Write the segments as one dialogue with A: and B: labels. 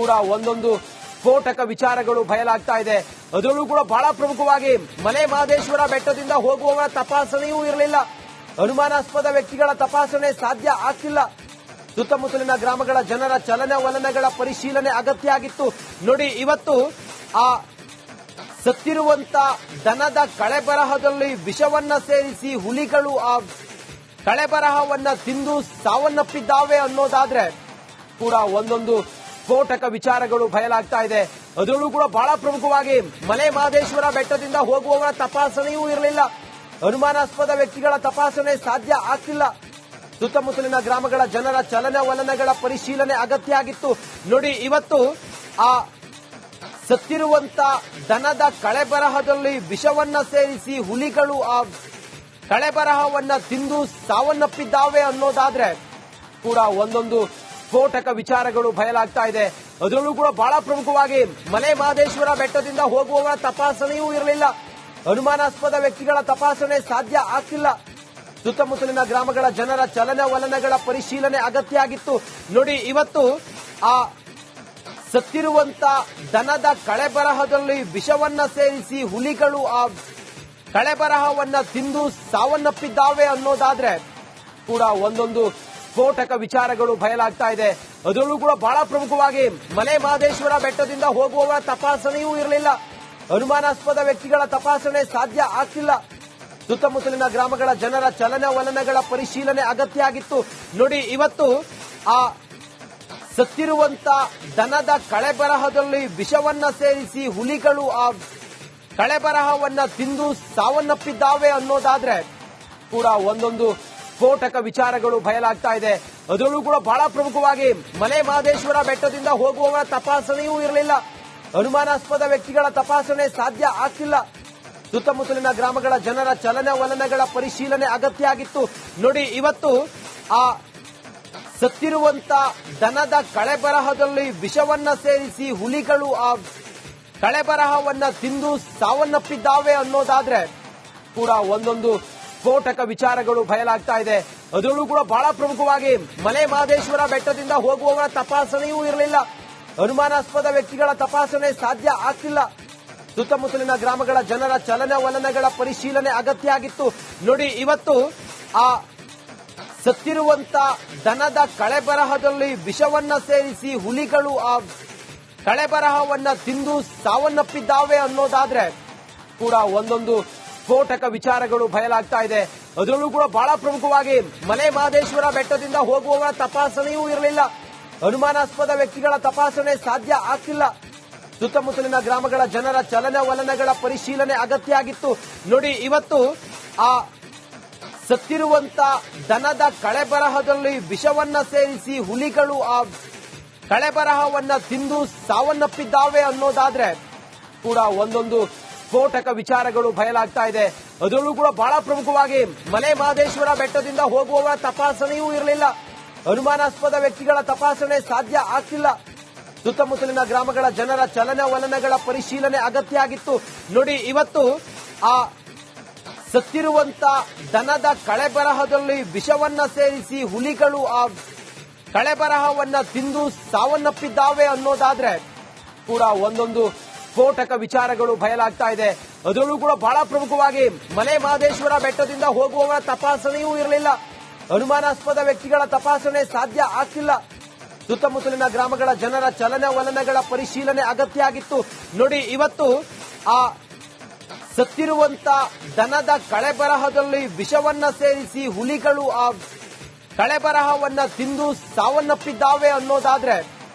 A: ಕೂಡ ಒಂದೊಂದು ಸ್ಫೋಟಕ ವಿಚಾರಗಳು ಬಯಲಾಗ್ತಾ ಇದೆ. ಅದರಲ್ಲೂ ಕೂಡ ಬಹಳ ಪ್ರಮುಖವಾಗಿ ಮಲೆ ಮಹದೇಶ್ವರ ಬೆಟ್ಟದಿಂದ ಹೋಗುವವರ ತಪಾಸಣೆಯೂ ಇರಲಿಲ್ಲ. ಅನುಮಾನಾಸ್ಪದ ವ್ಯಕ್ತಿಗಳ ತಪಾಸಣೆ ಸಾಧ್ಯ ಆಗ್ತಿಲ್ಲ. ಸುತ್ತಮುತ್ತಲಿನ ಗ್ರಾಮಗಳ ಜನರ ಚಲನವಲನಗಳ ಪರಿಶೀಲನೆ ಅಗತ್ಯ ಆಗಿತ್ತು. ನೋಡಿ, ಇವತ್ತು ಆ ಸತ್ತಿರುವಂತ ದನದ ಕಳೆಬರಹದಲ್ಲಿ ವಿಷವನ್ನ ಸೇರಿಸಿ ಹುಲಿಗಳು ಆ ಕಳೆಬರಹವನ್ನ ತಿಂದು ಸಾವನ್ನಪ್ಪಿದ್ದಾವೆ ಅನ್ನೋದಾದ್ರೆ ಕೂಡ ಒಂದೊಂದು ಸ್ಫೋಟಕ ವಿಚಾರಗಳು ಬಯಲಾಗ್ತಾ ಇದೆ. ಅದರಲ್ಲೂ ಕೂಡ ಬಹಳ ಪ್ರಮುಖವಾಗಿ ಮಲೆ ಮಹದೇಶ್ವರ ಬೆಟ್ಟದಿಂದ ಹೋಗುವವರ ತಪಾಸಣೆಯೂ ಇರಲಿಲ್ಲ. ಅನುಮಾನಾಸ್ಪದ ವ್ಯಕ್ತಿಗಳ ತಪಾಸಣೆ ಸಾಧ್ಯ ಆಗ್ತಿಲ್ಲ. ಸುತ್ತಮುತ್ತಲಿನ ಗ್ರಾಮಗಳ ಜನರ ಚಲನವಲನಗಳ ಪರಿಶೀಲನೆ ಅಗತ್ಯ ಆಗಿತ್ತು. ನೋಡಿ, ಇವತ್ತು ಆ ಸತ್ತಿರುವಂತ ದನದ ಕಳೆಬರಹದಲ್ಲಿ ವಿಷವನ್ನ ಸೇರಿಸಿ ಹುಲಿಗಳು ಆ ಕಳೆಬರಹವನ್ನ ತಿಂದು ಸಾವನ್ನಪ್ಪಿದ್ದಾವೆ ಅನ್ನೋದಾದ್ರೆ ಕೂಡ ಒಂದೊಂದು ಸ್ಫೋಟಕ ವಿಚಾರಗಳು ಬಯಲಾಗ್ತಾ ಇದೆ. ಅದರಲ್ಲೂ ಕೂಡ ಬಹಳ ಪ್ರಮುಖವಾಗಿ ಮಲೆ ಮಹದೇಶ್ವರ ಬೆಟ್ಟದಿಂದ ಹೋಗುವವರ ತಪಾಸಣೆಯೂ ಇರಲಿಲ್ಲ. ಅನುಮಾನಾಸ್ಪದ ವ್ಯಕ್ತಿಗಳ ತಪಾಸಣೆ ಸಾಧ್ಯ ಆಗ್ತಿಲ್ಲ. ಸುತ್ತಮುತ್ತಲಿನ ಗ್ರಾಮಗಳ ಜನರ ಚಲನವಲನಗಳ ಪರಿಶೀಲನೆ ಅಗತ್ಯ ಆಗಿತ್ತು. ನೋಡಿ, ಇವತ್ತು ಆ ಸತ್ತಿರುವಂತ ದನದ ಕಳೆಬರಹದಲ್ಲಿ ವಿಷವನ್ನ ಸೇರಿಸಿ ಹುಲಿಗಳು ಆ ಕಳೆಬರಹವನ್ನ ತಿಂದು ಸಾವನ್ನಪ್ಪಿದ್ದಾವೆ ಅನ್ನೋದಾದ್ರೆ ಕೂಡ ಒಂದೊಂದು ಸ್ಫೋಟಕ ವಿಚಾರಗಳು ಬಯಲಾಗ್ತಾ ಇದೆ. ಅದರಲ್ಲೂ ಕೂಡ ಬಹಳ ಪ್ರಮುಖವಾಗಿ ಮಲೆ ಮಹದೇಶ್ವರ ಬೆಟ್ಟದಿಂದ ಹೋಗುವವರ ತಪಾಸಣೆಯೂ ಇರಲಿಲ್ಲ. ಅನುಮಾನಾಸ್ಪದ ವ್ಯಕ್ತಿಗಳ ತಪಾಸಣೆ ಸಾಧ್ಯ ಆಗ್ತಿಲ್ಲ. ಸುತ್ತಮುತ್ತಲಿನ ಗ್ರಾಮಗಳ ಜನರ ಚಲನವಲನಗಳ ಪರಿಶೀಲನೆ ಅಗತ್ಯ ಆಗಿತ್ತು. ನೋಡಿ, ಇವತ್ತು ಆ ಸತ್ತಿರುವಂತ ದನದ ಕಳೆಬರಹದಲ್ಲಿ ವಿಷವನ್ನ ಸೇರಿಸಿ ಹುಲಿಗಳು ಆ ಕಳೆಬರಹವನ್ನ ತಿಂದು ಸಾವನ್ನಪ್ಪಿದ್ದಾವೆ ಅನ್ನೋದಾದ್ರೆ ಕೂಡ ಒಂದೊಂದು ಸ್ಫೋಟಕ ವಿಚಾರಗಳು ಬಯಲಾಗ್ತಾ ಇದೆ. ಅದರಲ್ಲೂ ಕೂಡ ಬಹಳ ಪ್ರಮುಖವಾಗಿ ಮಲೆ ಮಹದೇಶ್ವರ ಬೆಟ್ಟದಿಂದ ಹೋಗುವವರ ತಪಾಸಣೆಯೂ ಇರಲಿಲ್ಲ. ಅನುಮಾನಾಸ್ಪದ ವ್ಯಕ್ತಿಗಳ ತಪಾಸಣೆ ಸಾಧ್ಯ ಆಗ್ತಿಲ್ಲ. ಸುತ್ತಮುತ್ತಲಿನ ಗ್ರಾಮಗಳ ಜನರ ಚಲನವಲನಗಳ ಪರಿಶೀಲನೆ ಅಗತ್ಯ ಆಗಿತ್ತು. ನೋಡಿ, ಇವತ್ತು ಆ ಸತ್ತಿರುವಂತ ದನದ ಕಳೆಬರಹದಲ್ಲಿ ವಿಷವನ್ನ ಸೇರಿಸಿ ಹುಲಿಗಳು ಆ ಕಳೆಬರಹವನ್ನ ತಿಂದು ಸಾವನ್ನಪ್ಪಿದ್ದಾವೆ ಅನ್ನೋದಾದ್ರೆ ಕೂಡ ಒಂದೊಂದು ಸ್ಫೋಟಕ ವಿಚಾರಗಳು ಬಯಲಾಗ್ತಾ ಇದೆ. ಅದರಲ್ಲೂ ಕೂಡ ಬಹಳ ಪ್ರಮುಖವಾಗಿ ಮಲೆ ಮಹದೇಶ್ವರ ಬೆಟ್ಟದಿಂದ ಹೋಗುವವರ ತಪಾಸಣೆಯೂ ಇರಲಿಲ್ಲ. ಅನುಮಾನಾಸ್ಪದ ವ್ಯಕ್ತಿಗಳ ತಪಾಸಣೆ ಸಾಧ್ಯ ಆಗ್ತಿಲ್ಲ. ಸುತ್ತಮುತ್ತಲಿನ ಗ್ರಾಮಗಳ ಜನರ ಚಲನವಲನಗಳ ಪರಿಶೀಲನೆ ಅಗತ್ಯ ಆಗಿತ್ತು. ನೋಡಿ, ಇವತ್ತು ಆ ಸತ್ತಿರುವಂತ ದನದ ಕಳೆಬರಹದಲ್ಲಿ ವಿಷವನ್ನ ಸೇರಿಸಿ ಹುಲಿಗಳು ಆ ಕಳೆಬರಹವನ್ನ ತಿಂದು ಸಾವನ್ನಪ್ಪಿದ್ದಾವೆ ಅನ್ನೋದಾದ್ರೆ ಕೂಡ ಒಂದೊಂದು ಸ್ಫೋಟಕ ವಿಚಾರಗಳು ಬಯಲಾಗ್ತಾ ಇದೆ. ಅದರಲ್ಲೂ ಕೂಡ ಬಹಳ ಪ್ರಮುಖವಾಗಿ ಮಲೆ ಮಹದೇಶ್ವರ ಬೆಟ್ಟದಿಂದ ಹೋಗುವವರ ತಪಾಸಣೆಯೂ ಇರಲಿಲ್ಲ. ಅನುಮಾನಾಸ್ಪದ ವ್ಯಕ್ತಿಗಳ ತಪಾಸಣೆ ಸಾಧ್ಯ ಆಗ್ತಿಲ್ಲ. ಸುತ್ತಮುತ್ತಲಿನ ಗ್ರಾಮಗಳ ಜನರ ಚಲನವಲನಗಳ ಪರಿಶೀಲನೆ ಅಗತ್ಯ ಆಗಿತ್ತು. ನೋಡಿ, ಇವತ್ತು ಆ ಸತ್ತಿರುವಂತ ದನದ ಕಳೆಬರಹದಲ್ಲಿ ವಿಷವನ್ನ ಸೇರಿಸಿ ಹುಲಿಗಳು ಆ ಕಳೆಬರಹವನ್ನ ತಿಂದು ಸಾವನ್ನಪ್ಪಿದ್ದಾವೆ ಅನ್ನೋದಾದ್ರೆ ಕೂಡ ಒಂದೊಂದು ಸ್ಫೋಟಕ ವಿಚಾರಗಳು ಬಯಲಾಗ್ತಾ ಇದೆ. ಅದರಲ್ಲೂ ಕೂಡ ಬಹಳ ಪ್ರಮುಖವಾಗಿ ಮಲೆ ಮಹದೇಶ್ವರ ಬೆಟ್ಟದಿಂದ ಹೋಗುವವರ ತಪಾಸಣೆಯೂ ಇರಲಿಲ್ಲ. ಅನುಮಾನಾಸ್ಪದ ವ್ಯಕ್ತಿಗಳ ತಪಾಸಣೆ ಸಾಧ್ಯ ಆಗ್ತಿಲ್ಲ. ಸುತ್ತಮುತ್ತಲಿನ ಗ್ರಾಮಗಳ ಜನರ ಚಲನವಲನಗಳ ಪರಿಶೀಲನೆ ಅಗತ್ಯ ಆಗಿತ್ತು. ನೋಡಿ, ಇವತ್ತು ಆ ಸತ್ತಿರುವಂತ ದನದ ಕಳೆಬರಹದಲ್ಲಿ ವಿಷವನ್ನ ಸೇರಿಸಿ ಹುಲಿಗಳು ಆ ಕಳೆಬರಹವನ್ನ ತಿಂದು ಸಾವನ್ನಪ್ಪಿದ್ದಾವೆ ಅನ್ನೋದಾದ್ರೆ ಕೂಡ ಒಂದೊಂದು ಸ್ಫೋಟಕ ವಿಚಾರಗಳು ಬಯಲಾಗ್ತಾ ಇದೆ. ಅದರಲ್ಲೂ ಕೂಡ ಬಹಳ ಪ್ರಮುಖವಾಗಿ ಮಲೆ ಮಹದೇಶ್ವರ ಬೆಟ್ಟದಿಂದ ಹೋಗುವವರ ತಪಾಸಣೆಯೂ ಇರಲಿಲ್ಲ. ಅನುಮಾನಾಸ್ಪದ ವ್ಯಕ್ತಿಗಳ ತಪಾಸಣೆ ಸಾಧ್ಯ ಆಗ್ತಿಲ್ಲ. ಸುತ್ತಮುತ್ತಲಿನ ಗ್ರಾಮಗಳ ಜನರ ಚಲನವಲನಗಳ ಪರಿಶೀಲನೆ ಅಗತ್ಯ ಆಗಿತ್ತು. ನೋಡಿ, ಇವತ್ತು ಆ ಸತ್ತಿರುವಂತ ದನದ ಕಳೆಬರಹದಲ್ಲಿ ವಿಷವನ್ನ ಸೇರಿಸಿ ಹುಲಿಗಳು ಆ ಕಳೆಬರಹವನ್ನ ತಿಂದು ಸಾವನ್ನಪ್ಪಿದ್ದಾವೆ ಅನ್ನೋದಾದ್ರೆ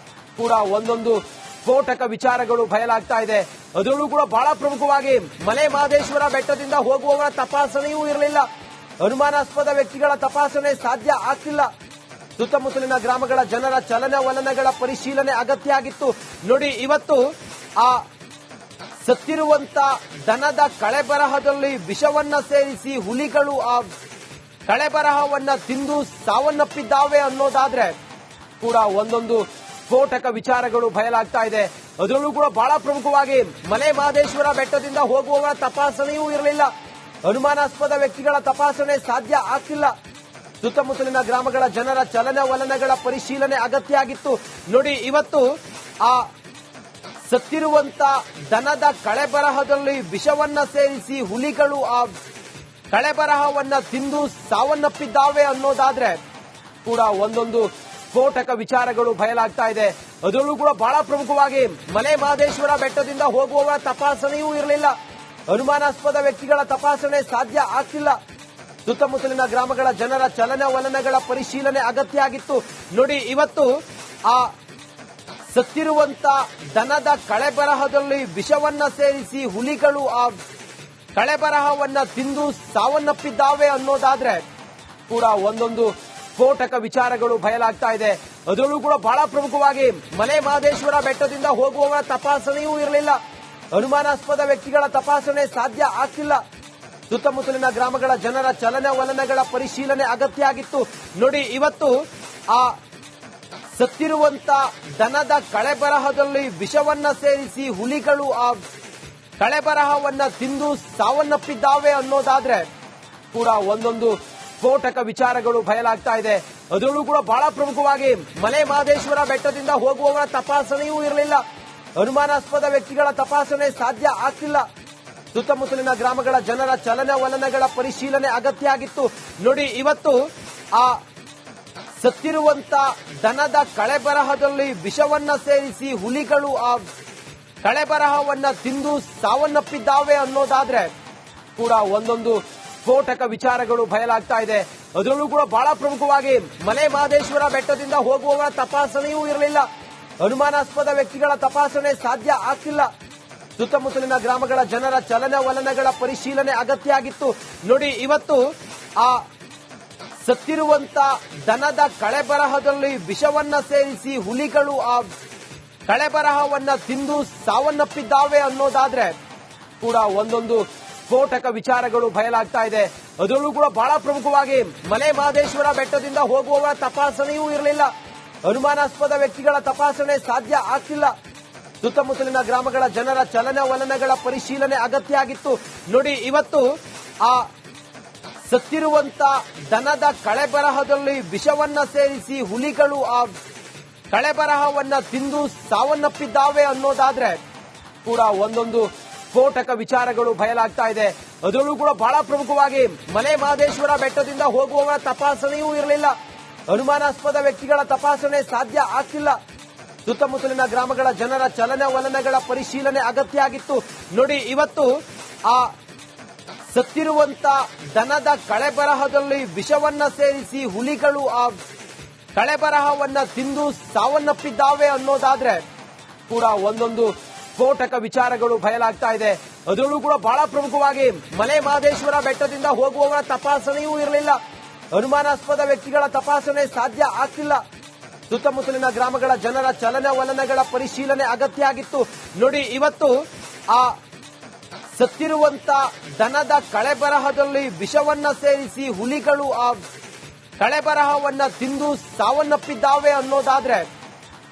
A: ಕೂಡ ಒಂದೊಂದು ಸ್ಫೋಟಕ ವಿಚಾರಗಳು ಬಯಲಾಗ್ತಾ ಇದೆ. ಅದರಲ್ಲೂ ಕೂಡ ಬಹಳ ಪ್ರಮುಖವಾಗಿ ಮಲೆ ಮಹದೇಶ್ವರ ಬೆಟ್ಟದಿಂದ ಹೋಗುವವರ ತಪಾಸಣೆಯೂ ಇರಲಿಲ್ಲ. ಅನುಮಾನಾಸ್ಪದ ವ್ಯಕ್ತಿಗಳ ತಪಾಸಣೆ ಸಾಧ್ಯ ಆಗ್ತಿಲ್ಲ. ಸುತ್ತಮುತ್ತಲಿನ ಗ್ರಾಮಗಳ ಜನರ ಚಲನವಲನಗಳ ಪರಿಶೀಲನೆ ಅಗತ್ಯ ಆಗಿತ್ತು. ನೋಡಿ, ಇವತ್ತು ಆ ಸತ್ತಿರುವಂತ ದನದ ಕಳೆಬರಹದಲ್ಲಿ ವಿಷವನ್ನ ಸೇರಿಸಿ ಹುಲಿಗಳು ಆ ಕಳೆಬರಹವನ್ನ ತಿಂದು ಸಾವನ್ನಪ್ಪಿದ್ದಾವೆ ಅನ್ನೋದಾದ್ರೆ ಕೂಡ ಒಂದೊಂದು ಸ್ಫೋಟಕ ವಿಚಾರಗಳು ಬಯಲಾಗ್ತಾ ಇದೆ. ಅದರಲ್ಲೂ ಕೂಡ ಬಹಳ ಪ್ರಮುಖವಾಗಿ ಮಲೆ ಮಹದೇಶ್ವರ ಬೆಟ್ಟದಿಂದ ಹೋಗುವವರ ತಪಾಸಣೆಯೂ ಇರಲಿಲ್ಲ. ಅನುಮಾನಾಸ್ಪದ ವ್ಯಕ್ತಿಗಳ ತಪಾಸಣೆ ಸಾಧ್ಯ ಆಗ್ತಿಲ್ಲ. ಸುತ್ತಮುತ್ತಲಿನ ಗ್ರಾಮಗಳ ಜನರ ಚಲನವಲನಗಳ ಪರಿಶೀಲನೆ ಅಗತ್ಯ ಆಗಿತ್ತು. ನೋಡಿ, ಇವತ್ತು ಆ ಸತ್ತಿರುವಂತ ದನದ ಕಳೆಬರಹದಲ್ಲಿ ವಿಷವನ್ನ ಸೇರಿಸಿ ಹುಲಿಗಳು ಆ ಕಳೆಬರಹವನ್ನ ತಿಂದು ಸಾವನ್ನಪ್ಪಿದ್ದಾವೆ ಅನ್ನೋದಾದ್ರೆ ಕೂಡ ಒಂದೊಂದು ಸ್ಫೋಟಕ ವಿಚಾರಗಳು ಬಯಲಾಗ್ತಾ ಇದೆ. ಅದರಲ್ಲೂ ಕೂಡ ಬಹಳ ಪ್ರಮುಖವಾಗಿ ಮಲೆ ಮಹದೇಶ್ವರ ಬೆಟ್ಟದಿಂದ ಹೋಗುವವರ ತಪಾಸಣೆಯೂ ಇರಲಿಲ್ಲ. ಅನುಮಾನಾಸ್ಪದ ವ್ಯಕ್ತಿಗಳ ತಪಾಸಣೆ ಸಾಧ್ಯ ಆಗ್ತಿಲ್ಲ. ಸುತ್ತಮುತ್ತಲಿನ ಗ್ರಾಮಗಳ ಜನರ ಚಲನವಲನಗಳ ಪರಿಶೀಲನೆ ಅಗತ್ಯ ಆಗಿತ್ತು. ನೋಡಿ, ಇವತ್ತು ಆ ಸತ್ತಿರುವಂತ ದನದ ಕಳೆಬರಹದಲ್ಲಿ ವಿಷವನ್ನ ಸೇರಿಸಿ ಹುಲಿಗಳು ಆ ಕಳೆಬರಹವನ್ನ ತಿಂದು ಸಾವನ್ನಪ್ಪಿದ್ದಾವೆ ಅನ್ನೋದಾದ್ರೆ ಕೂಡ ಒಂದೊಂದು ಸ್ಫೋಟಕ ವಿಚಾರಗಳು ಬಯಲಾಗ್ತಾ ಇದೆ. ಅದರಲ್ಲೂ ಕೂಡ ಬಹಳ ಪ್ರಮುಖವಾಗಿ ಮಲೆ ಮಹದೇಶ್ವರ ಬೆಟ್ಟದಿಂದ ಹೋಗುವವರ ತಪಾಸಣೆಯೂ ಇರಲಿಲ್ಲ. ಅನುಮಾನಾಸ್ಪದ ವ್ಯಕ್ತಿಗಳ ತಪಾಸಣೆ ಸಾಧ್ಯ ಆಗ್ತಿಲ್ಲ. ಸುತ್ತಮುತ್ತಲಿನ ಗ್ರಾಮಗಳ ಜನರ ಚಲನವಲನಗಳ ಪರಿಶೀಲನೆ ಅಗತ್ಯ ಆಗಿತ್ತು. ನೋಡಿ, ಇವತ್ತು ಆ ಸತ್ತಿರುವಂತ ದನದ ಕಳೆಬರಹದಲ್ಲಿ ವಿಷವನ್ನ ಸೇರಿಸಿ ಹುಲಿಗಳು ಆ ಕಳೆಬರಹವನ್ನ ತಿಂದು ಸಾವನ್ನಪ್ಪಿದ್ದಾವೆ ಅನ್ನೋದಾದ್ರೆ ಕೂಡ ಒಂದೊಂದು ಸ್ಫೋಟಕ ವಿಚಾರಗಳು ಬಯಲಾಗ್ತಾ ಇದೆ. ಅದರಲ್ಲೂ ಕೂಡ ಬಹಳ ಪ್ರಮುಖವಾಗಿ ಮಲೆ ಮಹದೇಶ್ವರ ಬೆಟ್ಟದಿಂದ ಹೋಗುವವರ ತಪಾಸಣೆಯೂ ಇರಲಿಲ್ಲ. ಅನುಮಾನಾಸ್ಪದ ವ್ಯಕ್ತಿಗಳ ತಪಾಸಣೆ ಸಾಧ್ಯ ಆಗ್ತಿಲ್ಲ. ಸುತ್ತಮುತ್ತಲಿನ ಗ್ರಾಮಗಳ ಜನರ ಚಲನವಲನಗಳ ಪರಿಶೀಲನೆ ಅಗತ್ಯ ಆಗಿತ್ತು. ನೋಡಿ, ಇವತ್ತು ಆ ಸತ್ತಿರುವಂತ ದನದ ಕಳೆಬರಹದಲ್ಲಿ ವಿಷವನ್ನ ಸೇರಿಸಿ ಹುಲಿಗಳು ಆ ಕಳೆಬರಹವನ್ನ ತಿಂದು ಸಾವನ್ನಪ್ಪಿದ್ದಾವೆ ಅನ್ನೋದಾದ್ರೆ ಕೂಡ ಒಂದೊಂದು ಸ್ಫೋಟಕ ವಿಚಾರಗಳು ಬಯಲಾಗ್ತಾ ಇದೆ. ಅದರಲ್ಲೂ ಕೂಡ ಬಹಳ ಪ್ರಮುಖವಾಗಿ ಮಲೆ ಮಹದೇಶ್ವರ ಬೆಟ್ಟದಿಂದ ಹೋಗುವವರ ತಪಾಸಣೆಯೂ ಇರಲಿಲ್ಲ. ಅನುಮಾನಾಸ್ಪದ ವ್ಯಕ್ತಿಗಳ ತಪಾಸಣೆ ಸಾಧ್ಯ ಆಗ್ತಿಲ್ಲ. ಸುತ್ತಮುತ್ತಲಿನ ಗ್ರಾಮಗಳ ಜನರ ಚಲನವಲನಗಳ ಪರಿಶೀಲನೆ ಅಗತ್ಯ ಆಗಿತ್ತು. ನೋಡಿ, ಇವತ್ತು ಆ ಸತ್ತಿರುವಂತ ದನದ ಕಳೆಬರಹದಲ್ಲಿ ವಿಷವನ್ನ ಸೇರಿಸಿ ಹುಲಿಗಳು ಆ ಕಳೆಬರಹವನ್ನ ತಿಂದು ಸಾವನ್ನಪ್ಪಿದ್ದಾವೆ ಅನ್ನೋದಾದ್ರೆ ಕೂಡ ಒಂದೊಂದು ಸ್ಫೋಟಕ ವಿಚಾರಗಳು ಬಯಲಾಗ್ತಾ ಇದೆ. ಅದರಲ್ಲೂ ಕೂಡ ಬಹಳ ಪ್ರಮುಖವಾಗಿ ಮಲೆ ಮಹದೇಶ್ವರ ಬೆಟ್ಟದಿಂದ ಹೋಗುವವರ ತಪಾಸಣೆಯೂ ಇರಲಿಲ್ಲ. ಅನುಮಾನಾಸ್ಪದ ವ್ಯಕ್ತಿಗಳ ತಪಾಸಣೆ ಸಾಧ್ಯ ಆಗ್ತಿಲ್ಲ. ಸುತ್ತಮುತ್ತಲಿನ ಗ್ರಾಮಗಳ ಜನರ ಚಲನವಲನಗಳ ಪರಿಶೀಲನೆ ಅಗತ್ಯ ಆಗಿತ್ತು. ನೋಡಿ, ಇವತ್ತು ಆ ಸತ್ತಿರುವಂತ ದನದ ಕಳೆಬರಹದಲ್ಲಿ ವಿಷವನ್ನ ಸೇರಿಸಿ ಹುಲಿಗಳು ಆ ಕಳೆಬರಹವನ್ನ ತಿಂದು ಸಾವನ್ನಪ್ಪಿದ್ದಾವೆ ಅನ್ನೋದಾದ್ರೆ ಕೂಡ ಒಂದೊಂದು ಸ್ಫೋಟಕ ವಿಚಾರಗಳು ಬಯಲಾಗ್ತಾ ಇದೆ. ಅದರಲ್ಲೂ ಕೂಡ ಬಹಳ ಪ್ರಮುಖವಾಗಿ ಮಲೆ ಮಹದೇಶ್ವರ ಬೆಟ್ಟದಿಂದ ಹೋಗುವವರ ತಪಾಸಣೆಯೂ ಇರಲಿಲ್ಲ. ಅನುಮಾನಾಸ್ಪದ ವ್ಯಕ್ತಿಗಳ ತಪಾಸಣೆ ಸಾಧ್ಯ ಆಗ್ತಿಲ್ಲ. ಸುತ್ತಮುತ್ತಲಿನ ಗ್ರಾಮಗಳ ಜನರ ಚಲನವಲನಗಳ ಪರಿಶೀಲನೆ ಅಗತ್ಯ ಆಗಿತ್ತು. ನೋಡಿ, ಇವತ್ತು ಆ ಸತ್ತಿರುವಂತ ದನದ ಕಳೆಬರಹದಲ್ಲಿ ವಿಷವನ್ನ ಸೇರಿಸಿ ಹುಲಿಗಳು ಆ ಕಳೆಬರಹವನ್ನ ತಿಂದು ಸಾವನ್ನಪ್ಪಿದ್ದಾವೆ ಅನ್ನೋದಾದ್ರೆ ಕೂಡ ಒಂದೊಂದು ಸ್ಫೋಟಕ ವಿಚಾರಗಳು ಬಯಲಾಗ್ತಾ ಇದೆ. ಅದರಲ್ಲೂ ಕೂಡ ಬಹಳ ಪ್ರಮುಖವಾಗಿ ಮಲೆ ಮಹದೇಶ್ವರ ಬೆಟ್ಟದಿಂದ ಹೋಗುವವರ ತಪಾಸಣೆಯೂ ಇರಲಿಲ್ಲ. ಅನುಮಾನಾಸ್ಪದ ವ್ಯಕ್ತಿಗಳ ತಪಾಸಣೆ ಸಾಧ್ಯ ಆಗ್ತಿಲ್ಲ. ಸುತ್ತಮುತ್ತಲಿನ ಗ್ರಾಮಗಳ ಜನರ ಚಲನವಲನಗಳ ಪರಿಶೀಲನೆ ಅಗತ್ಯ ಆಗಿತ್ತು. ನೋಡಿ, ಇವತ್ತು ಆ ಸತ್ತಿರುವಂತ ದನದ ಕಳೆಬರಹದಲ್ಲಿ ವಿಷವನ್ನ ಸೇರಿಸಿ ಹುಲಿಗಳು ಆ ಕಳೆಬರಹವನ್ನ ತಿಂದು ಸಾವನ್ನಪ್ಪಿದ್ದಾವೆ ಅನ್ನೋದಾದ್ರೆ